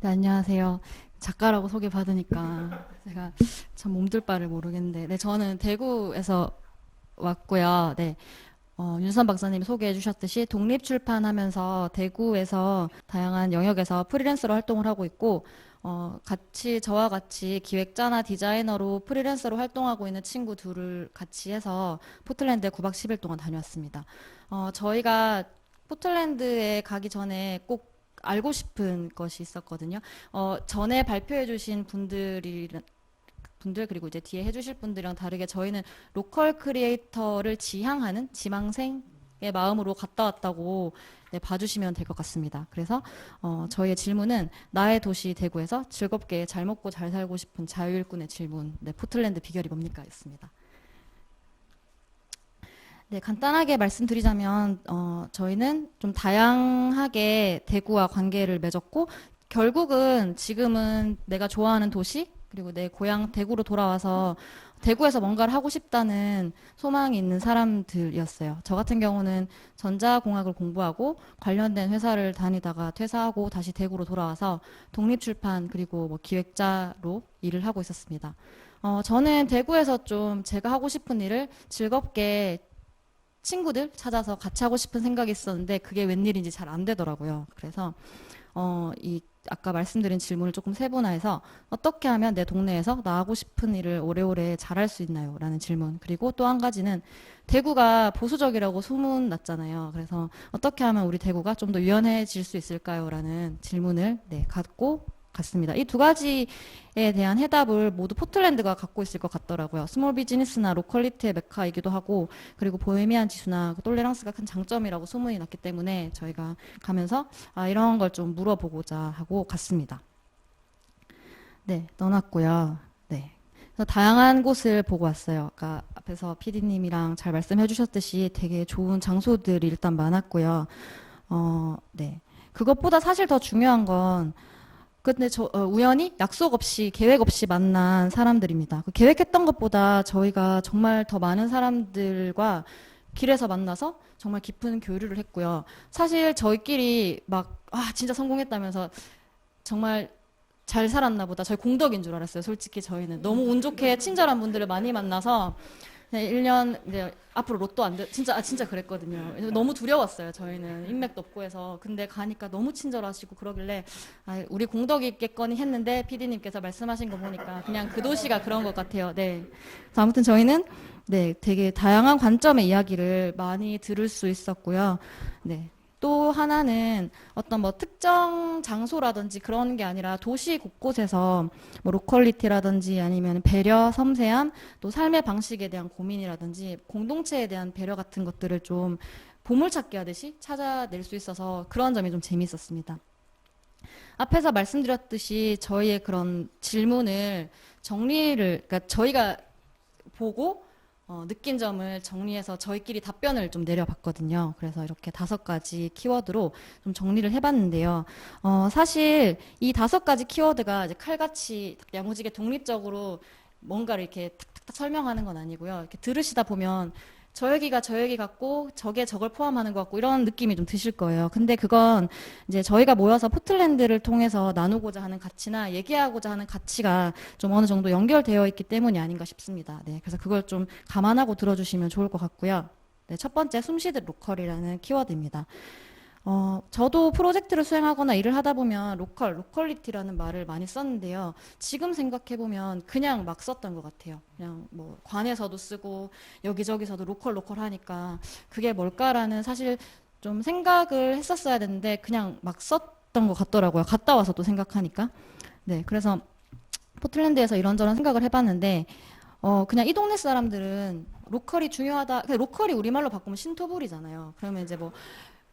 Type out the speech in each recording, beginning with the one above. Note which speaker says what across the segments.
Speaker 1: 네, 안녕하세요. 작가라고 소개받으니까 제가 참 몸둘 바를 모르겠는데, 네, 저는 대구에서 왔고요. 네, 윤선 박사님이 소개해 주셨듯이 독립출판하면서 대구에서 다양한 영역에서 프리랜서로 활동을 하고 있고, 같이 저와 같이 기획자나 디자이너로 프리랜서로 활동하고 있는 친구 둘을 같이 해서 포틀랜드에 9박 10일 동안 다녀왔습니다. 저희가 포틀랜드에 가기 전에 꼭 알고 싶은 것이 있었거든요. 전에 발표해 주신 분들 그리고 이제 뒤에 해주실 분들이랑 다르게 저희는 로컬 크리에이터를 지향하는 지망생의 마음으로 갔다 왔다고 네, 봐주시면 될 것 같습니다. 그래서 저희의 질문은 나의 도시 대구에서 즐겁게 잘 먹고 잘 살고 싶은 자유일꾼의 질문, 네, 포틀랜드 비결이 뭡니까? 였습니다. 네, 간단하게 말씀드리자면 저희는 좀 다양하게 대구와 관계를 맺었고 결국은 지금은 내가 좋아하는 도시 그리고 내 고향 대구로 돌아와서 대구에서 뭔가를 하고 싶다는 소망이 있는 사람들이었어요. 저 같은 경우는 전자공학을 공부하고 관련된 회사를 다니다가 퇴사하고 다시 대구로 돌아와서 독립출판 그리고 뭐 기획자로 일을 하고 있었습니다. 저는 대구에서 좀 제가 하고 싶은 일을 즐겁게 친구들 찾아서 같이 하고 싶은 생각이 있었는데 그게 웬일인지 잘 안 되더라고요. 그래서 이 아까 말씀드린 질문을 조금 세분화해서 어떻게 하면 내 동네에서 나 하고 싶은 일을 오래오래 잘할 수 있나요? 라는 질문. 그리고 또 한 가지는 대구가 보수적이라고 소문 났잖아요. 그래서 어떻게 하면 우리 대구가 좀 더 유연해질 수 있을까요? 라는 질문을 네, 갖고 갔습니다. 이 두 가지에 대한 해답을 모두 포틀랜드가 갖고 있을 것 같더라고요. 스몰 비즈니스나 로컬리티의 메카이기도 하고 그리고 보헤미안 지수나 톨레랑스가 큰 장점이라고 소문이 났기 때문에 저희가 가면서 이런 걸 좀 물어보고자 하고 갔습니다. 네, 떠났고요. 네. 그래서 다양한 곳을 보고 왔어요. 아까 앞에서 PD님이랑 잘 말씀해 주셨듯이 되게 좋은 장소들이 일단 많았고요. 네. 그것보다 사실 더 중요한 건 근데 우연히 약속 없이 계획 없이 만난 사람들입니다. 그 계획했던 것보다 저희가 정말 더 많은 사람들과 길에서 만나서 정말 깊은 교류를 했고요. 사실 저희끼리 막, 진짜 성공했다면서 정말 잘 살았나 보다. 저희 공덕인 줄 알았어요. 솔직히 저희는. 너무 운 좋게 친절한 분들을 많이 만나서 네, 1년 이제 앞으로 로또 안 돼. 진짜 진짜 그랬거든요. 너무 두려웠어요. 저희는 인맥도 없고 해서. 근데 가니까 너무 친절하시고 그러길래 우리 공덕이 있겠거니 했는데 PD님께서 말씀하신 거 보니까 그냥 그 도시가 그런 것 같아요. 네. 그래서 아무튼 저희는 네, 되게 다양한 관점의 이야기를 많이 들을 수 있었고요. 네. 또 하나는 어떤 뭐 특정 장소라든지 그런 게 아니라 도시 곳곳에서 뭐 로컬리티라든지 아니면 배려, 섬세함, 또 삶의 방식에 대한 고민이라든지 공동체에 대한 배려 같은 것들을 좀 보물찾기 하듯이 찾아낼 수 있어서 그런 점이 좀 재미있었습니다. 앞에서 말씀드렸듯이 저희의 그런 질문을 그러니까 저희가 보고 느낀 점을 정리해서 저희끼리 답변을 좀 내려봤거든요. 그래서 이렇게 5가지 키워드로 좀 정리를 해봤는데요. 사실 이 5가지 키워드가 이제 칼같이 야무지게 독립적으로 뭔가를 이렇게 탁탁탁 설명하는 건 아니고요. 이렇게 들으시다 보면 저 얘기가 저 얘기 같고 저게 저걸 포함하는 것 같고 이런 느낌이 좀 드실 거예요. 근데 그건 이제 저희가 모여서 포틀랜드를 통해서 나누고자 하는 가치나 얘기하고자 하는 가치가 좀 어느 정도 연결되어 있기 때문이 아닌가 싶습니다. 네, 그래서 그걸 좀 감안하고 들어주시면 좋을 것 같고요. 네, 첫 번째 숨쉬듯 로컬이라는 키워드입니다. 저도 프로젝트를 수행하거나 일을 하다 보면 로컬리티라는 말을 많이 썼는데요. 지금 생각해보면 그냥 막 썼던 것 같아요. 그냥 뭐 관에서도 쓰고 여기저기서도 로컬 하니까 그게 뭘까라는 사실 좀 생각을 했었어야 되는데 그냥 막 썼던 것 같더라고요. 갔다 와서 또 생각하니까. 네, 그래서 포틀랜드에서 이런저런 생각을 해봤는데 그냥 이 동네 사람들은 로컬이 중요하다. 그냥 로컬이 우리말로 바꾸면 신토불이잖아요. 그러면 이제 뭐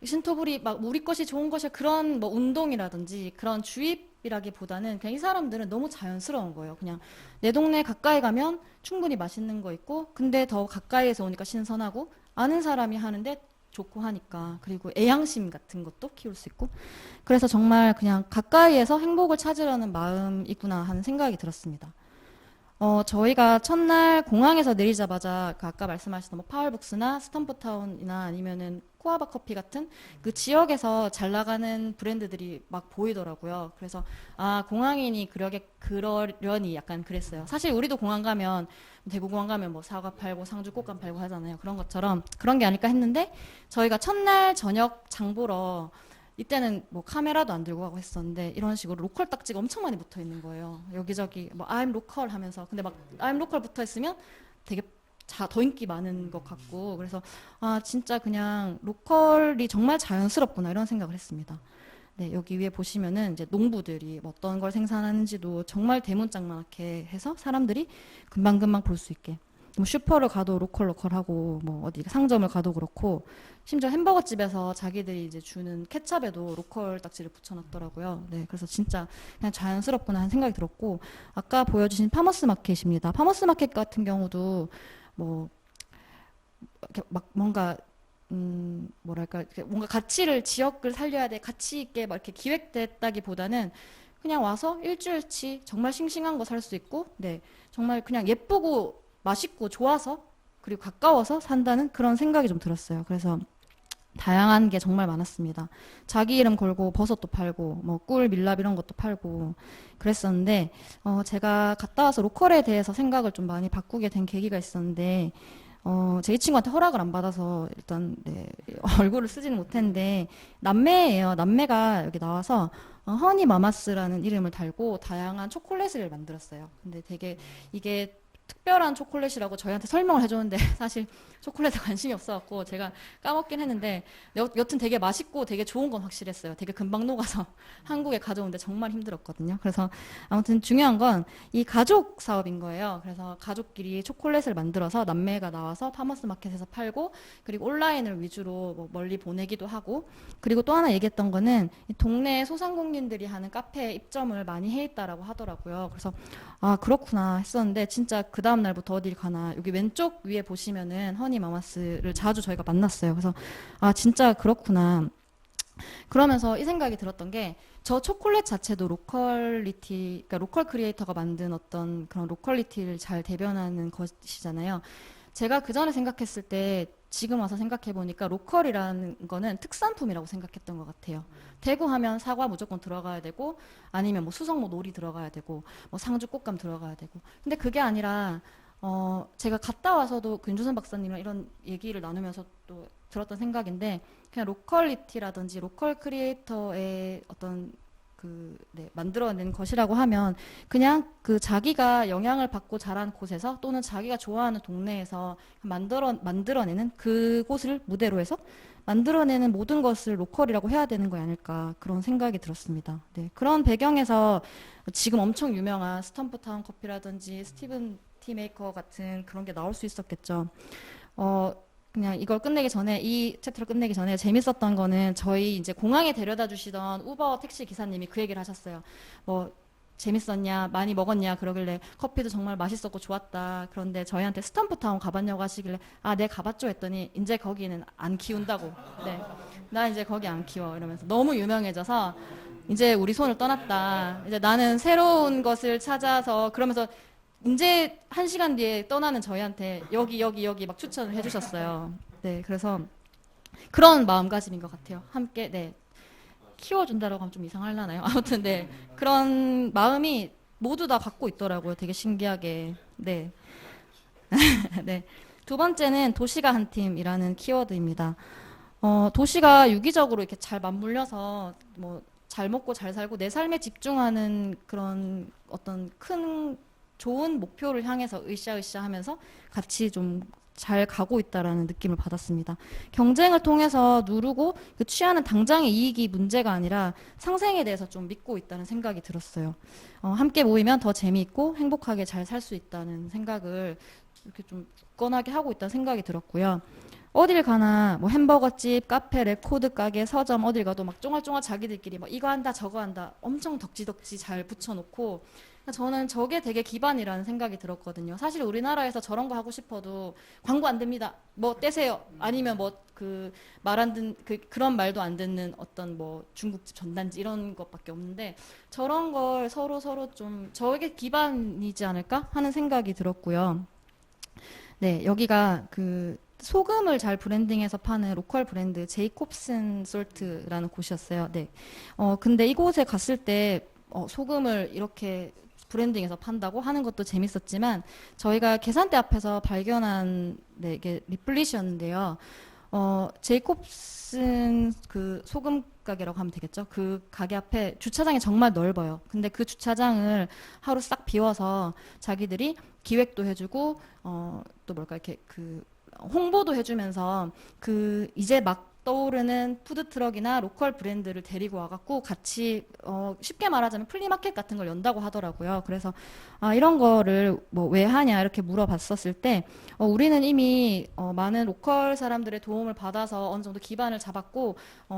Speaker 1: 신토불이 막 우리 것이 좋은 것이 그런 뭐 운동이라든지 그런 주입이라기보다는 그냥 이 사람들은 너무 자연스러운 거예요. 그냥 내 동네 가까이 가면 충분히 맛있는 거 있고 근데 더 가까이에서 오니까 신선하고 아는 사람이 하는데 좋고 하니까 그리고 애양심 같은 것도 키울 수 있고 그래서 정말 그냥 가까이에서 행복을 찾으려는 마음이구나 하는 생각이 들었습니다. 저희가 첫날 공항에서 내리자마자 그 아까 말씀하셨던 뭐 파월북스나 스탬프타운이나 아니면은 코아바 커피 같은 그 지역에서 잘 나가는 브랜드들이 막 보이더라고요. 그래서 아, 공항이니 그러려니 약간 그랬어요. 사실 우리도 공항 가면 대구 공항 가면 뭐 사과 팔고 상주 꽃감 팔고 하잖아요. 그런 것처럼 그런 게 아닐까 했는데 저희가 첫날 저녁 장 보러 이때는 뭐 카메라도 안 들고 가고 했었는데 이런 식으로 로컬 딱지가 엄청 많이 붙어 있는 거예요. 여기저기 뭐 I'm local 하면서 근데 막 I'm local 붙어 있으면 되게 더 인기 많은 것 같고 그래서 아 진짜 그냥 로컬이 정말 자연스럽구나 이런 생각을 했습니다. 네, 여기 위에 보시면은 이제 농부들이 뭐 어떤 걸 생산하는지도 정말 대문짝만하게 해서 사람들이 금방금방 볼 수 있게 뭐 슈퍼를 가도 로컬하고 뭐 어디 상점을 가도 그렇고 심지어 햄버거 집에서 자기들이 이제 주는 케찹에도 로컬 딱지를 붙여놨더라고요. 네, 그래서 진짜 그냥 자연스럽구나 하는 생각이 들었고 아까 보여주신 파머스 마켓입니다. 파머스 마켓 같은 경우도 뭐 이렇게 막 뭔가 뭐랄까 이렇게 뭔가 가치를 지역을 살려야 돼 가치 있게 막 이렇게 기획됐다기보다는 그냥 와서 일주일치 정말 싱싱한 거 살 수 있고 네 정말 그냥 예쁘고 맛있고 좋아서 그리고 가까워서 산다는 그런 생각이 좀 들었어요. 그래서 다양한 게 정말 많았습니다. 자기 이름 걸고 버섯도 팔고 뭐 꿀, 밀랍 이런 것도 팔고 그랬었는데 제가 갔다 와서 로컬에 대해서 생각을 좀 많이 바꾸게 된 계기가 있었는데 제 이 친구한테 허락을 안 받아서 일단 네, 얼굴을 쓰지는 못했는데 남매예요. 남매가 여기 나와서 허니 마마스라는 이름을 달고 다양한 초콜릿을 만들었어요. 근데 되게 이게 특별한 초콜릿이라고 저희한테 설명을 해줬는데 사실 초콜릿에 관심이 없어갖고 제가 까먹긴 했는데 여튼 되게 맛있고 되게 좋은 건 확실했어요. 되게 금방 녹아서 한국에 가져오는데 정말 힘들었거든요. 그래서 아무튼 중요한 건 이 가족 사업인 거예요. 그래서 가족끼리 초콜릿을 만들어서 남매가 나와서 파머스 마켓에서 팔고 그리고 온라인을 위주로 뭐 멀리 보내기도 하고 그리고 또 하나 얘기했던 거는 이 동네 소상공인들이 하는 카페에 입점을 많이 해 있다라고 하더라고요. 그래서 아, 그렇구나 했었는데 진짜 그 다음 날부터 어딜 가나 여기 왼쪽 위에 보시면은 허니 마마스를 자주 저희가 만났어요. 그래서 아, 진짜 그렇구나. 그러면서 이 생각이 들었던 게 저 초콜릿 자체도 로컬리티, 그러니까 로컬 크리에이터가 만든 어떤 그런 로컬리티를 잘 대변하는 것이잖아요. 제가 그 전에 생각했을 때 지금 와서 생각해 보니까 로컬이라는 거는 특산품이라고 생각했던 것 같아요. 대구 하면 사과 무조건 들어가야 되고 아니면 뭐 수성모 놀이 들어가야 되고 뭐 상주 꽃감 들어가야 되고 근데 그게 아니라 제가 갔다 와서도 그 윤주선 박사님이랑 이런 얘기를 나누면서 또 들었던 생각인데 그냥 로컬리티라든지 로컬 크리에이터의 어떤 네, 만들어낸 것이라고 하면 그냥 그 자기가 영향을 받고 자란 곳에서 또는 자기가 좋아하는 동네에서 만들어내는 그곳을 무대로 해서 만들어내는 모든 것을 로컬이라고 해야 되는 거 아닐까 그런 생각이 들었습니다. 네, 그런 배경에서 지금 엄청 유명한 스탬프타운 커피라든지 스티븐 티 메이커 같은 그런 게 나올 수 있었겠죠. 어, 그냥 이걸 끝내기 전에 이 챕터를 끝내기 전에 재밌었던 거는 저희 이제 공항에 데려다 주시던 우버 택시 기사님이 그 얘기를 하셨어요. 뭐 재밌었냐, 많이 먹었냐 그러길래 커피도 정말 맛있었고 좋았다. 그런데 저희한테 스탬프타운 가봤냐고 하시길래 아, 네 가봤죠 했더니 이제 거기는 안 키운다고. 네, 나 이제 거기 안 키워 이러면서 너무 유명해져서 이제 우리 손을 떠났다. 이제 나는 새로운 것을 찾아서 그러면서 이제 1시간 뒤에 떠나는 저희한테 여기 막 추천을 해주셨어요. 네, 그래서 그런 마음가짐인 것 같아요. 함께 네 키워준다라고 하면 좀 이상하려나요? 아무튼 네 그런 마음이 모두 다 갖고 있더라고요. 되게 신기하게. 네, 네. 두 번째는 도시가 한 팀이라는 키워드입니다. 도시가 유기적으로 이렇게 잘 맞물려서 뭐 잘 먹고 잘 살고 내 삶에 집중하는 그런 어떤 큰 좋은 목표를 향해서 으쌰으쌰 하면서 같이 좀 잘 가고 있다라는 느낌을 받았습니다. 경쟁을 통해서 누르고 그 취하는 당장의 이익이 문제가 아니라 상생에 대해서 좀 믿고 있다는 생각이 들었어요. 함께 모이면 더 재미있고 행복하게 잘 살 수 있다는 생각을 이렇게 좀 굳건하게 하고 있다는 생각이 들었고요. 어딜 가나 뭐 햄버거집, 카페, 레코드 가게, 서점 어딜 가도 막 쫑알쫑알 자기들끼리 뭐 이거 한다 저거 한다 엄청 덕지덕지 잘 붙여놓고 저는 저게 되게 기반이라는 생각이 들었거든요. 사실 우리나라에서 저런 거 하고 싶어도 광고 안 됩니다. 뭐 떼세요. 아니면 뭐 그 말 안 듣는 그런 말도 안 듣는 어떤 뭐 중국집 전단지 이런 것밖에 없는데 저런 걸 서로 좀 저게 기반이지 않을까 하는 생각이 들었고요. 네, 여기가 그 소금을 잘 브랜딩해서 파는 로컬 브랜드 제이콥슨 솔트라는 곳이었어요. 네. 근데 이곳에 갔을 때 소금을 이렇게 브랜딩해서 판다고 하는 것도 재밌었지만 저희가 계산대 앞에서 발견한 네, 이게 리플릿이었는데요. 제이콥슨 그 소금 가게라고 하면 되겠죠. 그 가게 앞에 주차장이 정말 넓어요. 근데 그 주차장을 하루 싹 비워서 자기들이 기획도 해주고, 또 뭘까, 이렇게 그 홍보도 해주면서 그 이제 막 떠오르는 푸드트럭이나 로컬 브랜드를 데리고 와갖고 같이 쉽게 말하자면 플리마켓 같은 걸 연다고 하더라고요. 그래서 아, 이런 거를 뭐 왜 하냐 이렇게 물어봤었을 때 우리는 이미 많은 로컬 사람들의 도움을 받아서 어느 정도 기반을 잡았고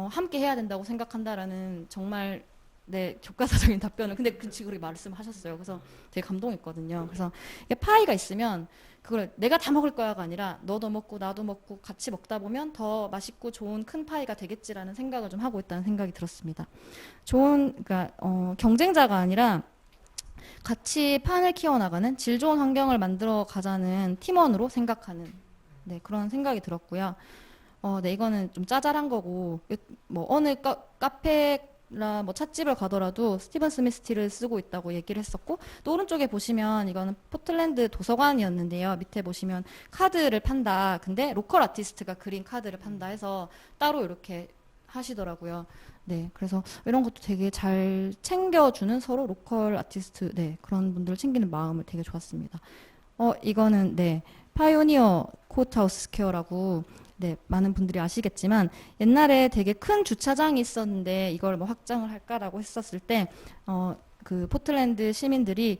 Speaker 1: 함께 해야 된다고 생각한다라는 정말 네, 교과서적인 답변을 근데 그렇게 말씀하셨어요. 그래서 되게 감동했거든요. 그래서 이게 파이가 있으면 그걸 내가 다 먹을 거야가 아니라 너도 먹고 나도 먹고 같이 먹다 보면 더 맛있고 좋은 큰 파이가 되겠지라는 생각을 좀 하고 있다는 생각이 들었습니다. 그러니까 경쟁자가 아니라 같이 판을 키워나가는 질 좋은 환경을 만들어 가자는 팀원으로 생각하는 네, 그런 생각이 들었고요. 네, 이거는 좀 짜잘한 거고 뭐 어느 카페나 뭐 찻집을 가더라도 스티븐 스미스 티를 쓰고 있다고 얘기를 했었고 또 오른쪽에 보시면 이거는 포틀랜드 도서관이었는데요. 밑에 보시면 카드를 판다. 근데 로컬 아티스트가 그린 카드를 판다 해서 따로 이렇게 하시더라고요. 네, 그래서 이런 것도 되게 잘 챙겨주는 서로 로컬 아티스트, 네, 그런 분들을 챙기는 마음을 되게 좋았습니다. 이거는, 네, 파이오니어 코트하우스 스퀘어라고, 네, 많은 분들이 아시겠지만, 옛날에 되게 큰 주차장이 있었는데, 이걸 뭐 확장을 할까라고 했었을 때, 그 포틀랜드 시민들이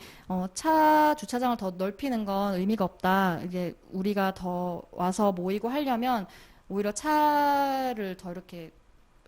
Speaker 1: 차 주차장을 더 넓히는 건 의미가 없다. 이게 우리가 더 와서 모이고 하려면 오히려 차를 더 이렇게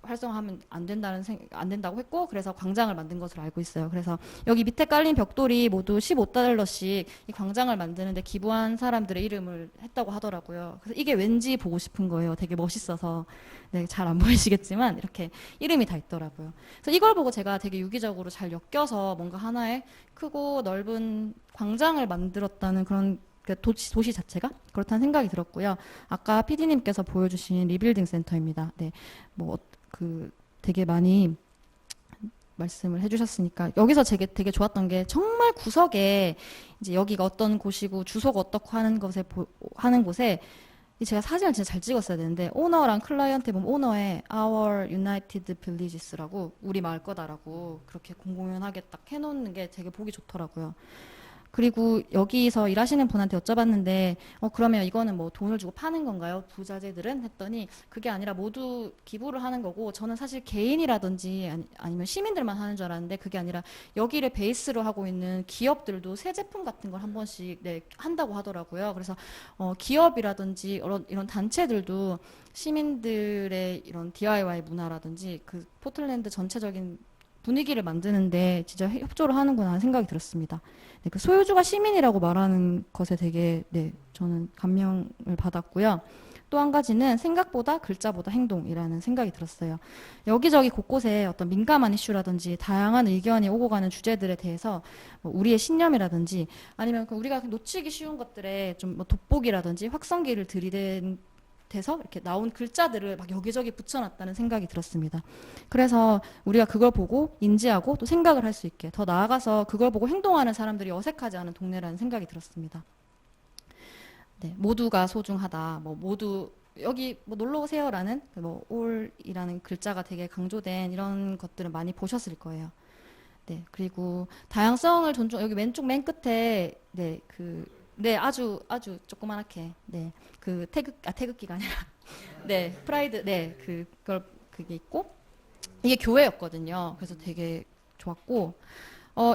Speaker 1: 활성화하면 안 된다고 했고 그래서 광장을 만든 것으로 알고 있어요. 그래서 여기 밑에 깔린 벽돌이 모두 15달러씩 이 광장을 만드는데 기부한 사람들의 이름을 했다고 하더라고요. 그래서 이게 왠지 보고 싶은 거예요. 되게 멋있어서 네, 잘 안 보이시겠지만 이렇게 이름이 다 있더라고요. 그래서 이걸 보고 제가 되게 유기적으로 잘 엮여서 뭔가 하나의 크고 넓은 광장을 만들었다는 그런 도시 자체가 그렇다는 생각이 들었고요. 아까 PD님께서 보여주신 리빌딩 센터입니다. 네, 뭐 되게 많이 말씀을 해주셨으니까 여기서 되게 좋았던 게 정말 구석에 이제 여기가 어떤 곳이고 주소가 어떻고 하는 곳에 제가 사진을 진짜 잘 찍었어야 되는데 오너랑 클라이언트 보면 오너에 Our United Villages라고 우리 마을 거다라고 그렇게 공공연하게 딱 해놓는 게 되게 보기 좋더라고요. 그리고 여기서 일하시는 분한테 여쭤봤는데, 그러면 이거는 뭐 돈을 주고 파는 건가요? 부자재들은? 했더니 그게 아니라 모두 기부를 하는 거고, 저는 사실 개인이라든지 아니면 시민들만 하는 줄 알았는데 그게 아니라 여기를 베이스로 하고 있는 기업들도 새 제품 같은 걸 한 번씩 네, 한다고 하더라고요. 그래서 기업이라든지 이런 단체들도 시민들의 이런 DIY 문화라든지 그 포틀랜드 전체적인 분위기를 만드는데 진짜 협조를 하는구나 하는 생각이 들었습니다. 네, 그 소유주가 시민이라고 말하는 것에 되게 네, 저는 감명을 받았고요. 또 한 가지는 생각보다 글자보다 행동이라는 생각이 들었어요. 여기저기 곳곳에 어떤 민감한 이슈라든지 다양한 의견이 오고 가는 주제들에 대해서 뭐 우리의 신념이라든지 아니면 우리가 놓치기 쉬운 것들에 좀 뭐 돋보기라든지 확성기를 들이댄 돼서 이렇게 나온 글자들을 막 여기저기 붙여놨다는 생각이 들었습니다. 그래서 우리가 그걸 보고 인지하고 또 생각을 할 수 있게 더 나아가서 그걸 보고 행동하는 사람들이 어색하지 않은 동네라는 생각이 들었습니다. 네, 모두가 소중하다. 뭐 모두 여기 뭐 놀러 오세요라는 뭐 all이라는 글자가 되게 강조된 이런 것들을 많이 보셨을 거예요. 네, 그리고 다양성을 존중 여기 왼쪽 맨 끝에 네, 아주 조그만하게 네, 태극기가 아니라 네, 프라이드 네, 그게 있고 이게 교회였거든요. 그래서 되게 좋았고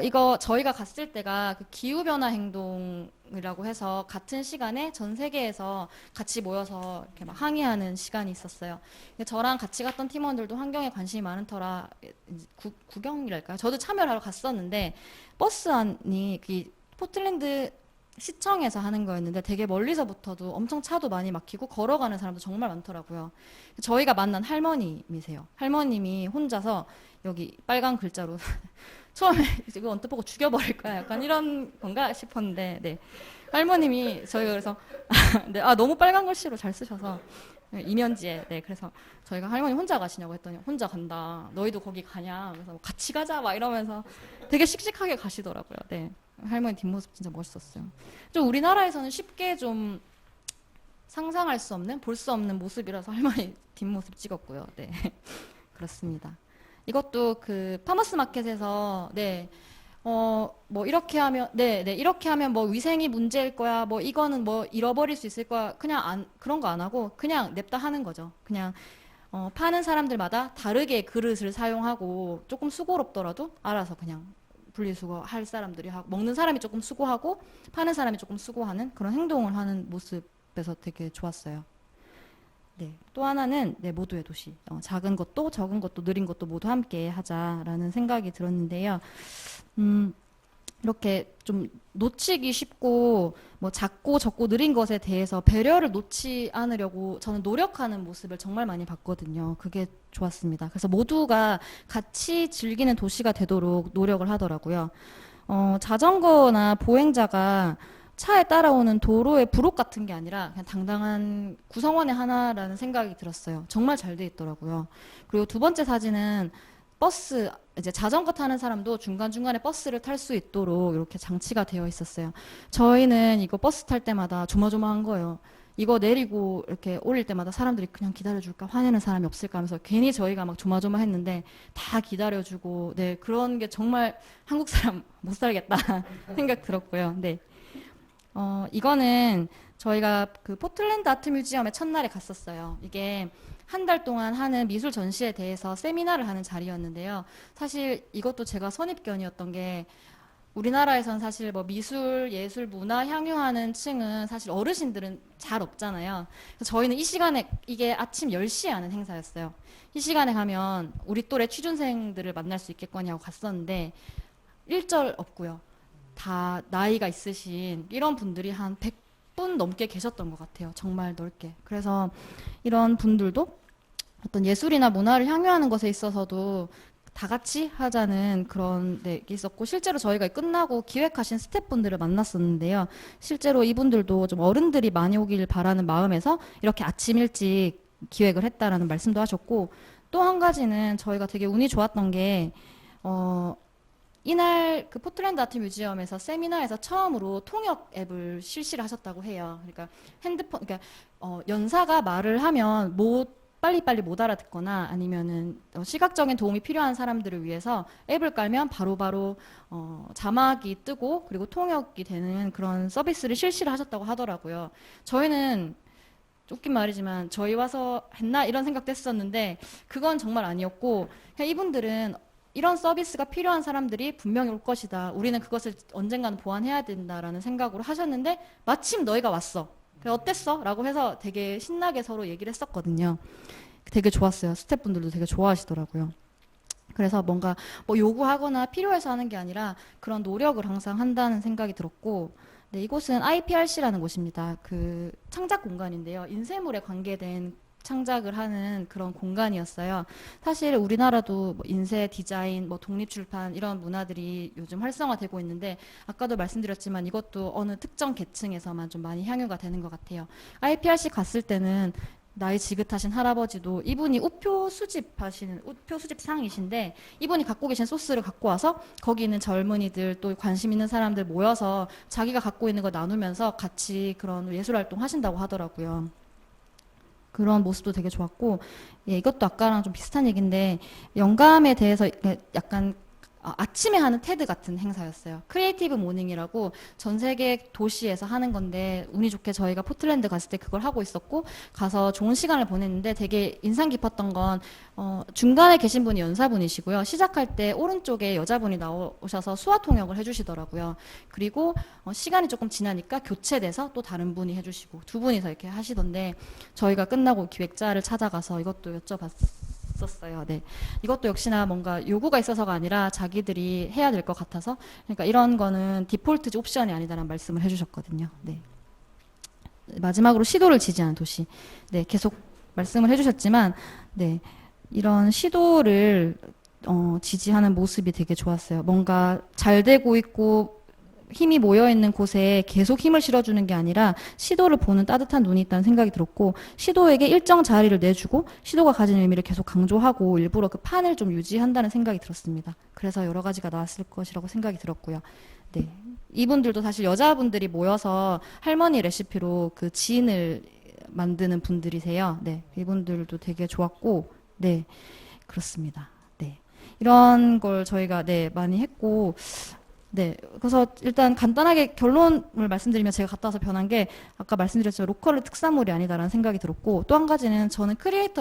Speaker 1: 이거 저희가 갔을 때가 그 기후변화 행동이라고 해서 같은 시간에 전 세계에서 같이 모여서 이렇게 막 항의하는 시간이 있었어요. 근데 저랑 같이 갔던 팀원들도 환경에 관심이 많은 터라 이제 구경이랄까요? 저도 참여를 하러 갔었는데 버스 안이 그 포틀랜드 시청에서 하는 거였는데 되게 멀리서부터도 엄청 차도 많이 막히고 걸어가는 사람도 정말 많더라고요. 저희가 만난 할머님이세요. 할머님이 혼자서 여기 빨간 글자로 처음에 이거 언뜻 보고 죽여버릴 거야. 약간 이런 건가 싶었는데, 네. 할머님이 저희가 그래서 네, 너무 빨간 글씨로 잘 쓰셔서 이면지에 네 그래서 저희가 할머니 혼자 가시냐고 했더니 혼자 간다. 너희도 거기 가냐? 그래서 같이 가자 막 이러면서 되게 씩씩하게 가시더라고요. 네. 할머니 뒷모습 진짜 멋있었어요. 좀 우리나라에서는 쉽게 좀 상상할 수 없는, 볼 수 없는 모습이라서 할머니 뒷모습 찍었고요. 네. 그렇습니다. 이것도 그 파머스 마켓에서 네. 뭐 이렇게 하면 이렇게 하면 뭐 위생이 문제일 거야. 뭐 이거는 뭐 잃어버릴 수 있을 거야. 그냥 그런 거 안 하고 그냥 냅다 하는 거죠. 그냥 파는 사람들마다 다르게 그릇을 사용하고 조금 수고롭더라도 알아서 그냥 분리수거 할 사람들이 하고 먹는 사람이 조금 수고하고 파는 사람이 조금 수고하는 그런 행동을 하는 모습에서 되게 좋았어요. 네. 또 하나는 네, 모두의 도시. 작은 것도 적은 것도 느린 것도 모두 함께 하자라는 생각이 들었는데요. 이렇게 좀 놓치기 쉽고 뭐 작고 적고 느린 것에 대해서 배려를 놓지 않으려고 저는 노력하는 모습을 정말 많이 봤거든요. 그게 좋았습니다. 그래서 모두가 같이 즐기는 도시가 되도록 노력을 하더라고요. 자전거나 보행자가 차에 따라오는 도로의 부록 같은 게 아니라 그냥 당당한 구성원의 하나라는 생각이 들었어요. 정말 잘 돼 있더라고요. 그리고 두 번째 사진은 버스, 이제 자전거 타는 사람도 중간중간에 버스를 탈 수 있도록 이렇게 장치가 되어 있었어요. 저희는 이거 버스 탈 때마다 조마조마한 거예요. 이거 내리고 이렇게 올릴 때마다 사람들이 그냥 기다려줄까? 화내는 사람이 없을까? 하면서 괜히 저희가 막 조마조마했는데 다 기다려주고, 네, 그런 게 정말 한국 사람 못 살겠다 생각 들었고요. 네. 이거는 저희가 그 포틀랜드 아트 뮤지엄에 첫날에 갔었어요. 이게 한 달 동안 하는 미술 전시에 대해서 세미나를 하는 자리였는데요. 사실 이것도 제가 선입견이었던 게 우리나라에선 사실 뭐 미술, 예술, 문화 향유하는 층은 사실 어르신들은 잘 없잖아요. 그래서 저희는 이 시간에 이게 아침 10시에 하는 행사였어요. 이 시간에 가면 우리 또래 취준생들을 만날 수 있겠거니 하고 갔었는데 일절 없고요. 다 나이가 있으신 이런 분들이 한 100분 넘게 계셨던 것 같아요. 정말 넓게. 그래서 이런 분들도 어떤 예술이나 문화를 향유하는 것에 있어서도 다 같이 하자는 그런 게 있었고 실제로 저희가 끝나고 기획하신 스태프분들을 만났었는데요. 실제로 이분들도 좀 어른들이 많이 오길 바라는 마음에서 이렇게 아침 일찍 기획을 했다라는 말씀도 하셨고 또 한 가지는 저희가 되게 운이 좋았던 게 이날 그 포틀랜드 아트 뮤지엄에서 세미나에서 처음으로 통역 앱을 실시를 하셨다고 해요. 그러니까 핸드폰, 그러니까 연사가 말을 하면 빨리빨리 못 알아듣거나 아니면은 시각적인 도움이 필요한 사람들을 위해서 앱을 깔면 바로바로 자막이 뜨고 그리고 통역이 되는 그런 서비스를 실시를 하셨다고 하더라고요. 저희는 웃긴 말이지만 저희 와서 했나 이런 생각도 했었는데 그건 정말 아니었고 그냥 이분들은 이런 서비스가 필요한 사람들이 분명히 올 것이다. 우리는 그것을 언젠가는 보완해야 된다라는 생각으로 하셨는데 마침 너희가 왔어. 그래, 어땠어? 라고 해서 되게 신나게 서로 얘기를 했었거든요. 되게 좋았어요. 스태프분들도 되게 좋아하시더라고요. 그래서 뭔가 뭐 요구하거나 필요해서 하는 게 아니라 그런 노력을 항상 한다는 생각이 들었고 네, 이곳은 IPRC라는 곳입니다. 그 창작 공간인데요. 인쇄물에 관계된 창작을 하는 그런 공간이었어요. 사실 우리나라도 뭐 인쇄, 디자인, 뭐 독립출판 이런 문화들이 요즘 활성화되고 있는데 아까도 말씀드렸지만 이것도 어느 특정 계층에서만 좀 많이 향유가 되는 것 같아요. IPRC 갔을 때는 나이 지긋하신 할아버지도 이분이 우표 수집상이신데 이분이 갖고 계신 소스를 갖고 와서 거기 있는 젊은이들 또 관심 있는 사람들 모여서 자기가 갖고 있는 거 나누면서 같이 그런 예술 활동 하신다고 하더라고요. 그런 모습도 되게 좋았고 예, 이것도 아까랑 좀 비슷한 얘기인데 영감에 대해서 약간 아침에 하는 테드 같은 행사였어요. 크리에이티브 모닝이라고 전 세계 도시에서 하는 건데 운이 좋게 저희가 포틀랜드 갔을 때 그걸 하고 있었고 가서 좋은 시간을 보냈는데 되게 인상 깊었던 건 중간에 계신 분이 연사분이시고요. 시작할 때 오른쪽에 여자분이 나오셔서 수화 통역을 해주시더라고요. 그리고 시간이 조금 지나니까 교체돼서 또 다른 분이 해주시고 두 분이서 이렇게 하시던데 저희가 끝나고 기획자를 찾아가서 이것도 여쭤봤었어요. 네. 이것도 역시나 뭔가 요구가 있어서가 아니라 자기들이 해야 될 것 같아서 그러니까 이런 거는 디폴트 옵션이 아니다라는 말씀을 해주셨거든요. 네. 마지막으로 시도를 지지하는 도시. 네, 계속 말씀을 해주셨지만, 네, 이런 시도를 지지하는 모습이 되게 좋았어요. 뭔가 잘 되고 있고 힘이 모여 있는 곳에 계속 힘을 실어주는 게 아니라 시도를 보는 따뜻한 눈이 있다는 생각이 들었고 시도에게 일정 자리를 내주고 시도가 가진 의미를 계속 강조하고 일부러 그 판을 좀 유지한다는 생각이 들었습니다. 그래서 여러 가지가 나왔을 것이라고 생각이 들었고요. 네. 이분들도 사실 여자분들이 모여서 할머니 레시피로 그 지인을 만드는 분들이세요. 네. 이분들도 되게 좋았고, 네. 그렇습니다. 네. 이런 걸 저희가, 네, 많이 했고, 네. 그래서 일단 간단하게 결론을 말씀드리면 제가 갔다 와서 변한 게 아까 말씀드렸지만 로컬은 특산물이 아니다라는 생각이 들었고 또 한 가지는 저는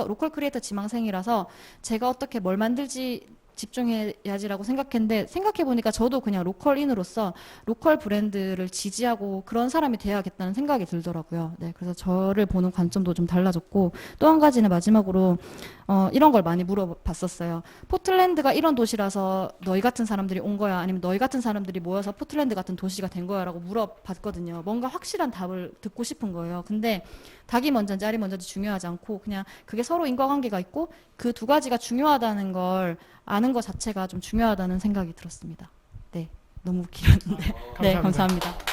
Speaker 1: 로컬 크리에이터 지망생이라서 제가 어떻게 뭘 만들지 집중해야지라고 생각했는데 생각해보니까 저도 그냥 로컬인으로서 로컬 브랜드를 지지하고 그런 사람이 돼야겠다는 생각이 들더라고요. 네, 그래서 저를 보는 관점도 좀 달라졌고 또 한 가지는 마지막으로 이런 걸 많이 물어봤었어요. 포틀랜드가 이런 도시라서 너희 같은 사람들이 온 거야? 아니면 너희 같은 사람들이 모여서 포틀랜드 같은 도시가 된 거야? 라고 물어봤거든요. 뭔가 확실한 답을 듣고 싶은 거예요. 근데 닭이 먼저인지 알이 먼저인지 중요하지 않고 그냥 그게 서로 인과관계가 있고 그 두 가지가 중요하다는 걸 아는 것 자체가 좀 중요하다는 생각이 들었습니다. 네, 너무 길었는데. 네, 감사합니다.